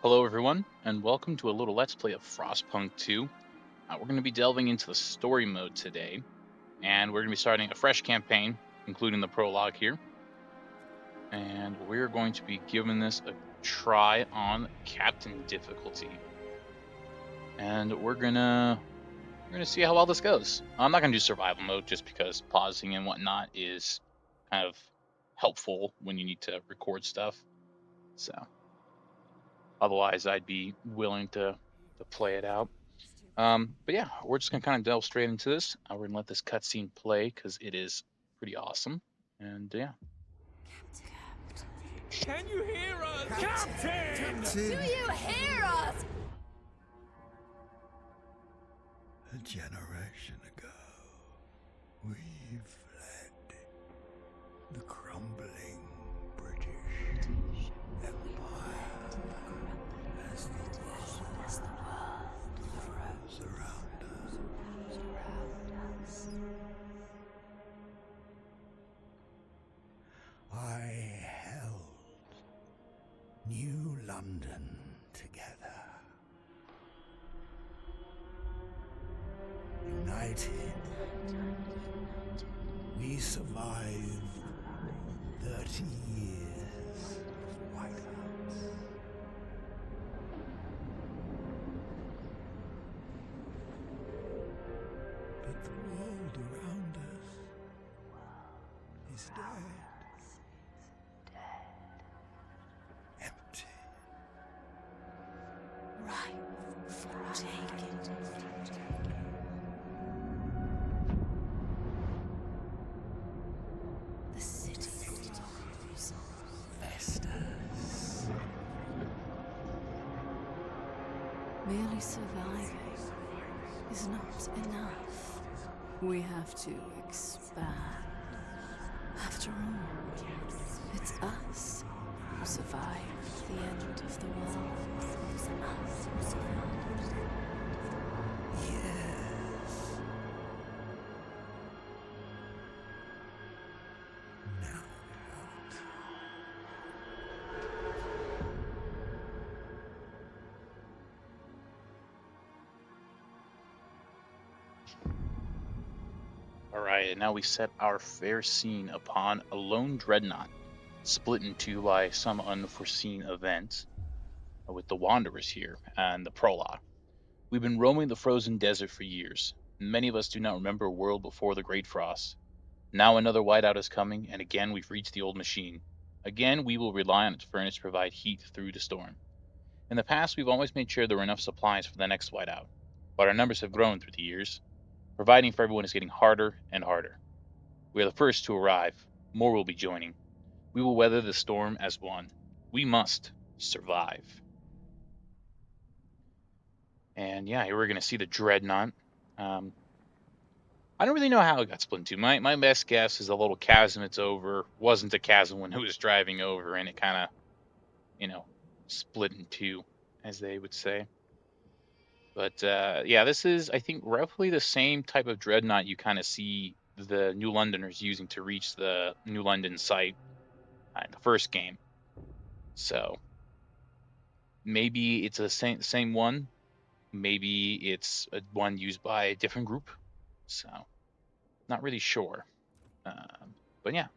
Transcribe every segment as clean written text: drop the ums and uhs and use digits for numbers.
Hello, everyone, and welcome to a little Let's Play of Frostpunk 2. We're going to be delving into the story mode today, and we're going to be starting a fresh campaign, including the prologue here. And we're going to be giving this a try on Captain difficulty. And we're gonna see how well this goes. I'm not going to do survival mode just because pausing and whatnot is kind of helpful when you need to record stuff. So otherwise, I'd be willing to play it out. But yeah, we're just gonna kind of delve straight into this. We're gonna let this cutscene play because it is pretty awesome. And yeah, Can you hear us? Captain! Do you hear us? A generation ago, we fled the crumbling British Empire as the world froze around us. I held New London together. United, we survived 30 years of whiteouts. But the world around us is dead. Empty. Ripe for taking. The city glows. Festus. Merely surviving is not enough. We have to expand. After all, it's us who survived the end of the world. It's us who survived. Yes. Now what? all right, and now we set our fair scene upon a lone dreadnought, split in two by some unforeseen event, with the Wanderers here and the prologue. We've been roaming the frozen desert for years. Many of us do not remember a world before the Great Frost. Now another whiteout is coming, and again we've reached the old machine. Again, we will rely on its furnace to provide heat through the storm. In the past, we've always made sure there were enough supplies for the next whiteout, but our numbers have grown through the years. Providing for everyone is getting harder and harder. We are the first to arrive. More will be joining. We will weather the storm as one. We must survive. And yeah, here we're going to see the Dreadnought. I don't really know how it got split in two. My best guess is a little chasm it's over wasn't a chasm when it was driving over, and it kind of, split in two, as they would say. But yeah, this is, I think, roughly the same type of dreadnought you kind of see the New Londoners using to reach the New London site in the first game. So maybe it's the same one. Maybe it's one used by a different group. So not really sure. But yeah,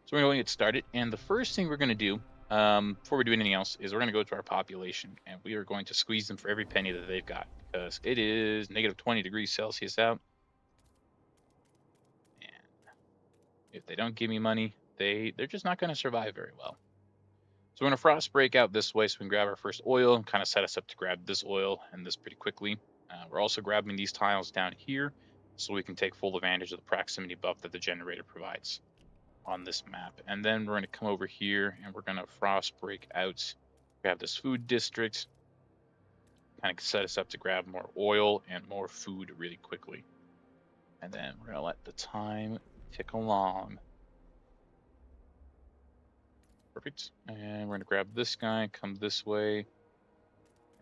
so we're going to get started. And the first thing we're going to do before we do anything else is we're going to go to our population, and we are going to squeeze them for every penny that they've got, because it is negative 20 degrees Celsius out. And if they don't give me money, they're just not going to survive very well. So we're going to frost break out this way so we can grab our first oil and kind of set us up to grab this oil and this pretty quickly. We're also grabbing these tiles down here so we can take full advantage of the proximity buff that the generator provides on this map. And then we're going to come over here and we're going to frost break out, grab this food district, kind of set us up to grab more oil and more food really quickly. And then we're going to let the time tick along. Perfect. And we're going to grab this guy, come this way,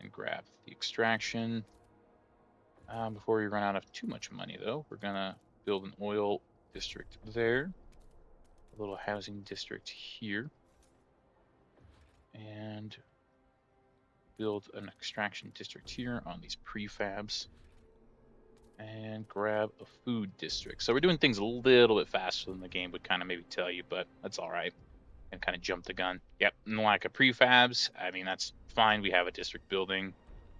and grab the extraction. Before we run out of too much money, though, we're going to build an oil district there, a little housing district here, and build an extraction district here on these prefabs. And grab a food district. So we're doing things a little bit faster than the game would kind of maybe tell you, but that's all right. And kind of jump the gun. Yep, and lack of prefabs. I mean, that's fine. We have a district building.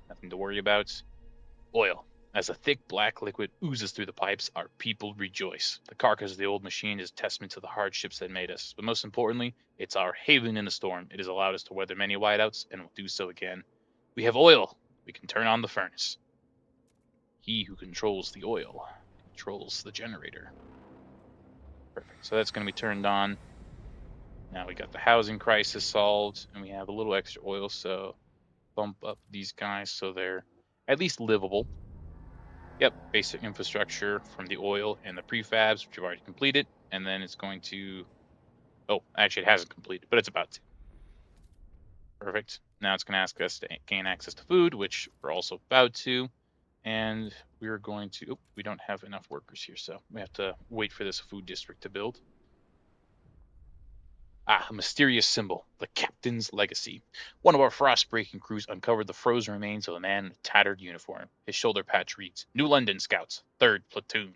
Nothing to worry about. Oil. As a thick black liquid oozes through the pipes, our people rejoice. The carcass of the old machine is a testament to the hardships that made us. But most importantly, it's our haven in the storm. It has allowed us to weather many whiteouts and will do so again. We have oil. We can turn on the furnace. He who controls the oil controls the generator. Perfect. So that's going to be turned on. Now we got the housing crisis solved, and we have a little extra oil, so bump up these guys so they're at least livable. Yep, basic infrastructure from the oil and the prefabs, which we've already completed, and then it's going to... Oh, actually it hasn't completed, but it's about to. Perfect. Now it's going to ask us to gain access to food, which we're also about to. And we're going to... Oh, we don't have enough workers here, so we have to wait for this food district to build. A mysterious symbol, the Captain's Legacy. One of our frost-breaking crews uncovered the frozen remains of a man in a tattered uniform. His shoulder patch reads, New London Scouts, 3rd Platoon.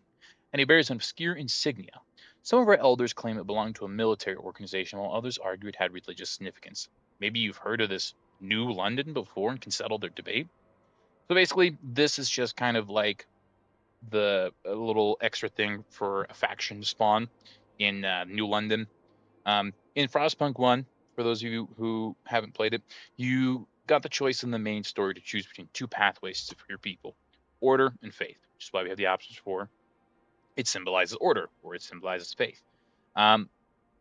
And he bears an obscure insignia. Some of our elders claim it belonged to a military organization, while others argue it had religious significance. Maybe you've heard of this New London before and can settle their debate? So basically, this is just kind of like a little extra thing for a faction to spawn in New London. In Frostpunk 1, for those of you who haven't played it, you got the choice in the main story to choose between 2 pathways for your people, order and faith, which is why we have the options for it symbolizes order or it symbolizes faith.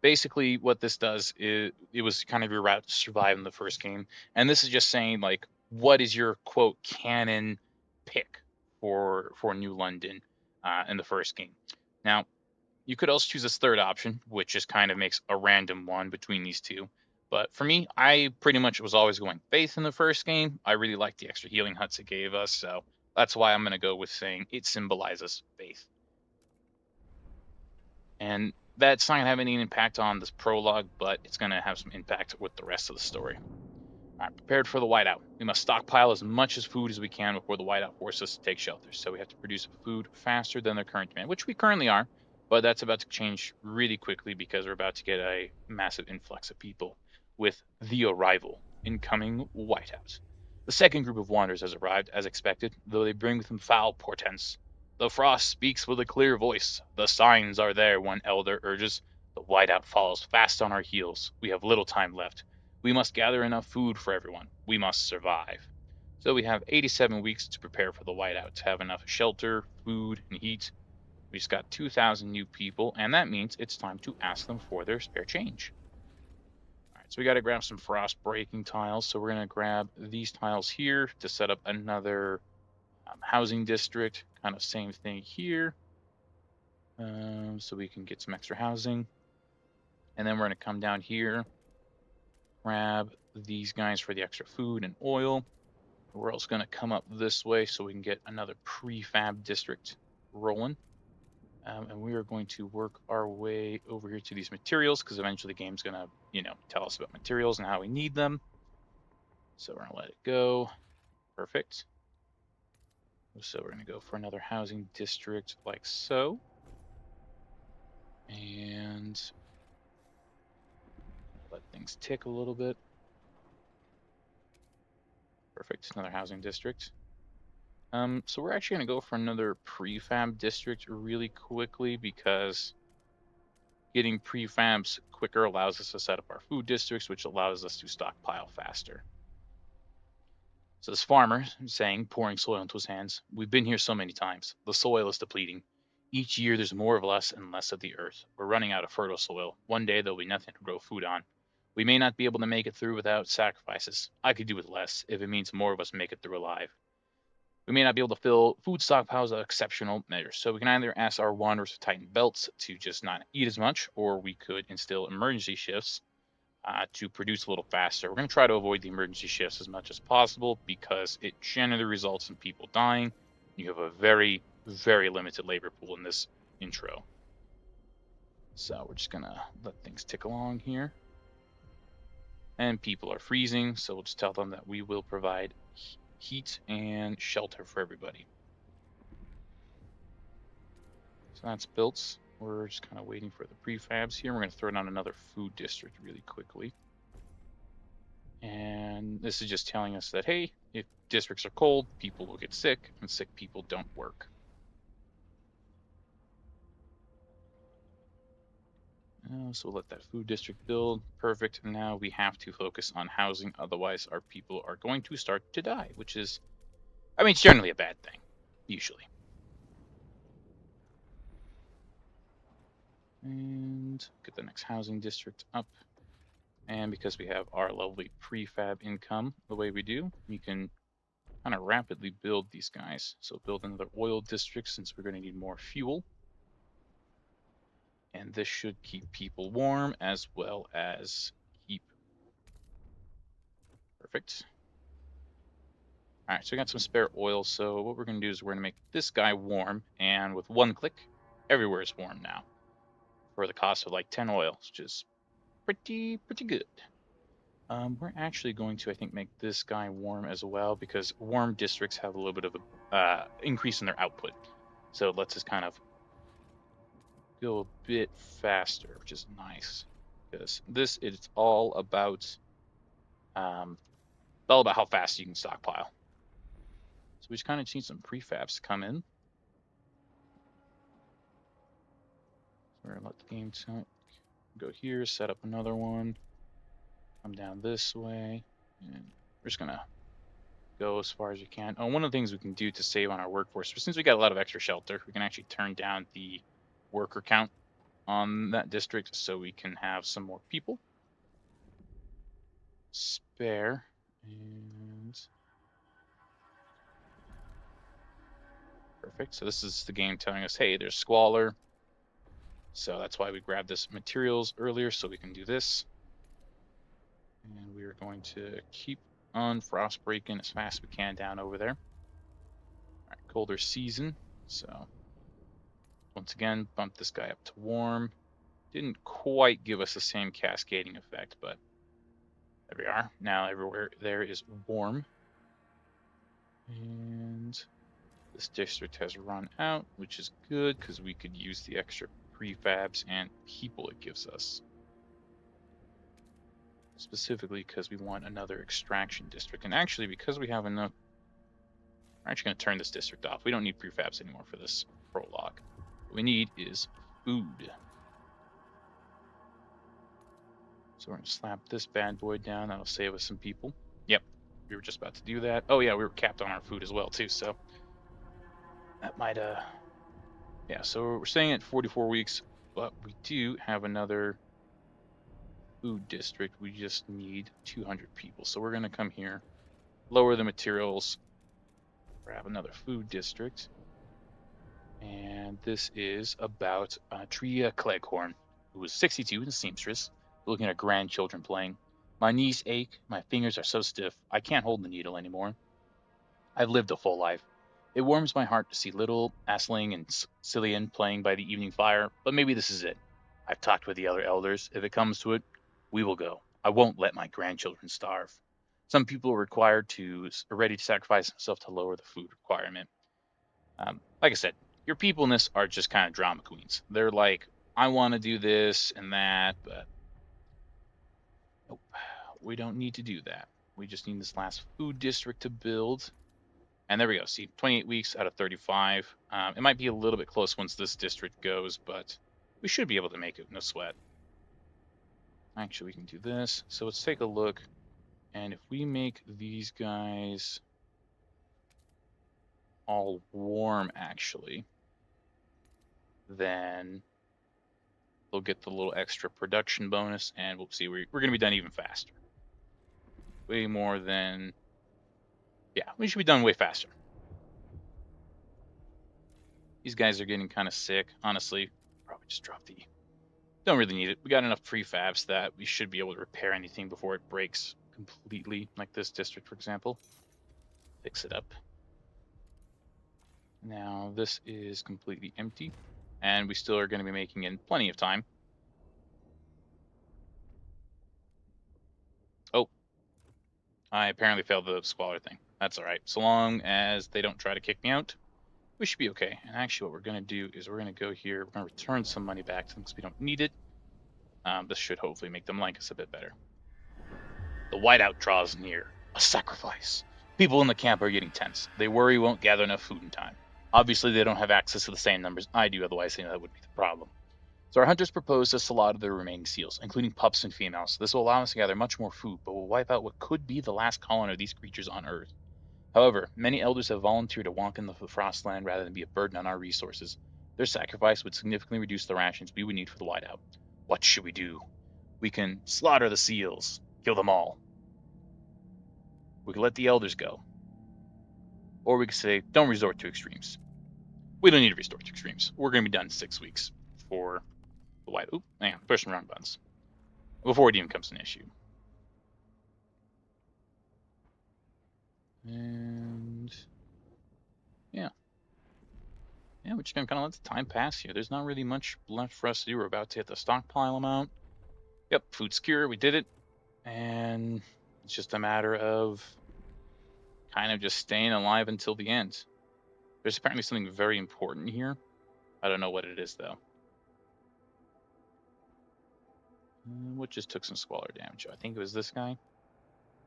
Basically, what this does is it was kind of your route to survive in the first game, and this is just saying like, what is your quote canon pick for New London in the first game? Now, you could also choose this third option, which just kind of makes a random one between these two. But for me, I pretty much was always going faith in the first game. I really liked the extra healing huts it gave us, so that's why I'm going to go with saying it symbolizes faith. And that's not going to have any impact on this prologue, but it's going to have some impact with the rest of the story. All right, prepared for the whiteout. We must stockpile as much as food as we can before the whiteout forces us to take shelter. So we have to produce food faster than their current demand, which we currently are, but that's about to change really quickly because we're about to get a massive influx of people with the arrival, incoming whiteout. The second group of wanderers has arrived, as expected, though they bring with them foul portents. The frost speaks with a clear voice. The signs are there, one elder urges. The whiteout follows fast on our heels. We have little time left. We must gather enough food for everyone. We must survive. So we have 87 weeks to prepare for the whiteout, to have enough shelter, food, and heat. We just got 2,000 new people, and that means it's time to ask them for their spare change. All right, so we got to grab some frost breaking tiles. So we're going to grab these tiles here to set up another housing district. Kind of same thing here. So we can get some extra housing. And then we're going to come down here, grab these guys for the extra food and oil. We're also going to come up this way so we can get another prefab district rolling. And we are going to work our way over here to these materials because eventually the game's going to, tell us about materials and how we need them. So we're going to let it go. Perfect. So we're going to go for another housing district like so. And let things tick a little bit. Perfect, another housing district. So we're actually going to go for another prefab district really quickly because getting prefabs quicker allows us to set up our food districts, which allows us to stockpile faster. So this farmer is saying, pouring soil into his hands, we've been here so many times. The soil is depleting. Each year there's more of us and less of the earth. We're running out of fertile soil. One day there'll be nothing to grow food on. We may not be able to make it through without sacrifices. I could do with less if it means more of us make it through alive. We may not be able to fill food stockpiles at exceptional measures, so we can either ask our wanderers to tighten belts to just not eat as much, or we could instill emergency shifts to produce a little faster. We're going to try to avoid the emergency shifts as much as possible because it generally results in people dying. You have a very, very limited labor pool in this intro. So we're just going to let things tick along here. And people are freezing, so we'll just tell them that we will provide heat and shelter for everybody. So that's built. We're just kind of waiting for the prefabs here. We're going to throw down another food district really quickly. And this is just telling us that, hey, if districts are cold, people will get sick, and sick people don't work. So we'll let that food district build. Perfect. Now we have to focus on housing, otherwise our people are going to start to die, which is, I mean, it's generally a bad thing, usually. And get the next housing district up. And because we have our lovely prefab income the way we do, we can kind of rapidly build these guys. So build another oil district since we're going to need more fuel. And this should keep people warm as well as keep. Perfect. All right, so we got some spare oil. So what we're going to do is we're going to make this guy warm. And with one click, everywhere is warm now for the cost of like 10 oil, which is pretty good. We're actually going to, I think, make this guy warm as well because warm districts have a little bit of a increase in their output. So it lets us kind of go a bit faster, which is nice because this is all about how fast you can stockpile. So we just kind of need some prefabs to come in. So we're gonna let the game go here, set up another one, come down this way, and we're just gonna go as far as you can. Oh, one of the things we can do to save on our workforce, since we got a lot of extra shelter, we can actually turn down the worker count on that district so we can have some more people spare. And perfect. So this is the game telling us, hey, there's squalor. So that's why we grabbed this materials earlier so we can do this. And we are going to keep on frost breaking as fast as we can down over there. All right, colder season. So once again, bump this guy up to warm. Didn't quite give us the same cascading effect, but there we are. Now everywhere there is warm. And this district has run out, which is good because we could use the extra prefabs and people it gives us. Specifically because we want another extraction district. And actually, because we have enough, we're actually going to turn this district off. We don't need prefabs anymore for this prologue. What we need is food. So we're going to slap this bad boy down. That'll save us some people. Yep, we were just about to do that. Oh yeah, we were capped on our food as well too, so that might yeah, so we're staying at 44 weeks, but we do have another food district. We just need 200 people. So we're going to come here, lower the materials, grab another food district. And this is about Tria Cleghorn, who was 62 and a seamstress, looking at her grandchildren playing. My knees ache, my fingers are so stiff, I can't hold the needle anymore. I've lived a full life. It warms my heart to see little Aisling and Cillian playing by the evening fire, but maybe this is it. I've talked with the other elders. If it comes to it, we will go. I won't let my grandchildren starve. Some people are ready to sacrifice themselves to lower the food requirement. Like I said, your people in this are just kind of drama queens. They're like, I want to do this and that, but nope, we don't need to do that. We just need this last food district to build. And there we go. See, 28 weeks out of 35. It might be a little bit close once this district goes, but we should be able to make it, no sweat. Actually, we can do this. So let's take a look. And if we make these guys all warm, actually, then they'll get the little extra production bonus, and we'll see, we're going to be done even faster. Way more than, yeah, we should be done way faster. These guys are getting kind of sick, honestly. Probably just drop the, don't really need it. We got enough prefabs that we should be able to repair anything before it breaks completely, like this district, for example. Fix it up. Now this is completely empty, and we still are going to be making in plenty of time. I apparently failed the squalor thing. That's all right. So long as they don't try to kick me out, we should be okay. And actually, what we're going to do is we're going to go here. We're going to return some money back to them because we don't need it. This should hopefully make them like us a bit better. The whiteout draws near. A sacrifice. People in the camp are getting tense. They worry we won't gather enough food in time. Obviously, they don't have access to the same numbers I do, otherwise they know that would be the problem. So our hunters propose to slaughter the remaining seals, including pups and females. This will allow us to gather much more food, but will wipe out what could be the last colony of these creatures on Earth. However, many elders have volunteered to walk in the Frostland rather than be a burden on our resources. Their sacrifice would significantly reduce the rations we would need for the whiteout. What should we do? We can slaughter the seals, kill them all. We can let the elders go. Or we could say, don't resort to extremes. We don't need to resort to extremes. We're going to be done in 6 weeks for the white. Oop, hang on, pushing wrong buttons. Before it even becomes an issue. And yeah. Yeah, we're just going to kind of let the time pass here. There's not really much left for us to do. We're about to hit the stockpile amount. Yep, food secure. We did it. And it's just a matter of kind of just staying alive until the end. There's apparently something very important here. I don't know what it is, though. What just took some squalor damage? I think it was this guy.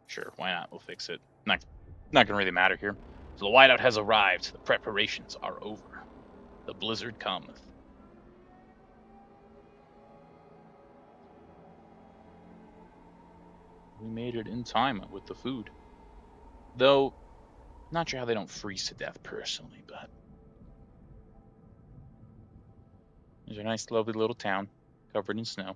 Sure, why not? We'll fix it. Not gonna really matter here. So the whiteout has arrived. The preparations are over. The blizzard cometh. We made it in time with the food. Though, not sure how they don't freeze to death personally, but there's a nice, lovely little town covered in snow.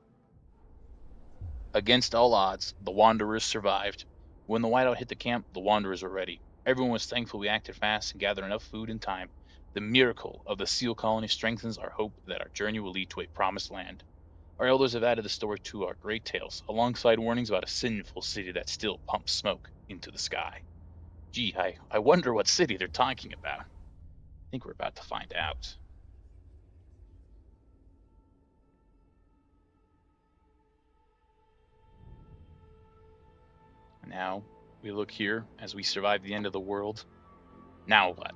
Against all odds, the Wanderers survived. When the whiteout hit the camp, the Wanderers were ready. Everyone was thankful we acted fast and gathered enough food in time. The miracle of the seal colony strengthens our hope that our journey will lead to a promised land. Our elders have added the story to our great tales, alongside warnings about a sinful city that still pumps smoke into the sky. Gee, I wonder what city they're talking about. I think we're about to find out. Now, we look here as we survive the end of the world. Now what?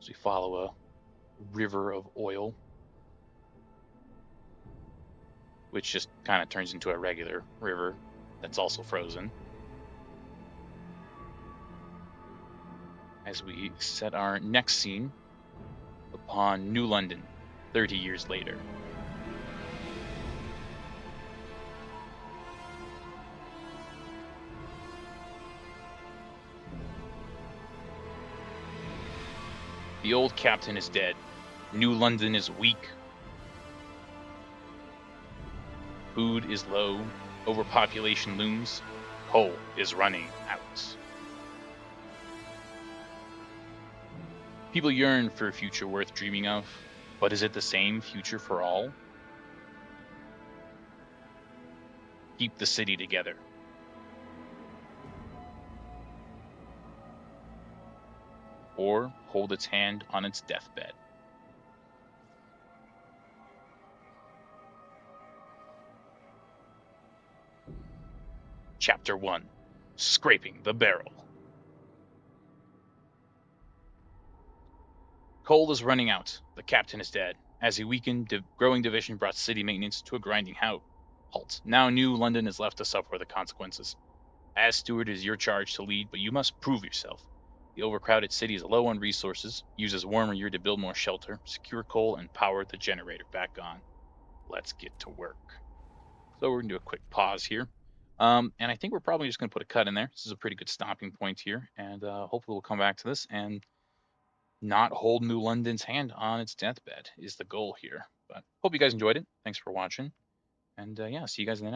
As we follow a river of oil, which just kind of turns into a regular river that's also frozen. As we set our next scene upon New London, 30 years later. The old captain is dead. New London is weak. Food is low. Overpopulation looms. Coal is running out. People yearn for a future worth dreaming of, but is it the same future for all? Keep the city together. Or hold its hand on its deathbed. Chapter 1: Scraping the Barrel. Coal is running out. The captain is dead. As he weakened, growing division brought city maintenance to a grinding halt. Now New London is left to suffer the consequences. As steward, it is your charge to lead, but you must prove yourself. The overcrowded city is low on resources. Use this warmer year to build more shelter, secure coal, and power the generator back on. Let's get to work. So we're going to do a quick pause here. And I think we're probably just going to put a cut in there. This is a pretty good stopping point here. And hopefully we'll come back to this and not hold New London's hand on its deathbed is the goal here. But hope you guys enjoyed it. Thanks for watching. And yeah, see you guys in the next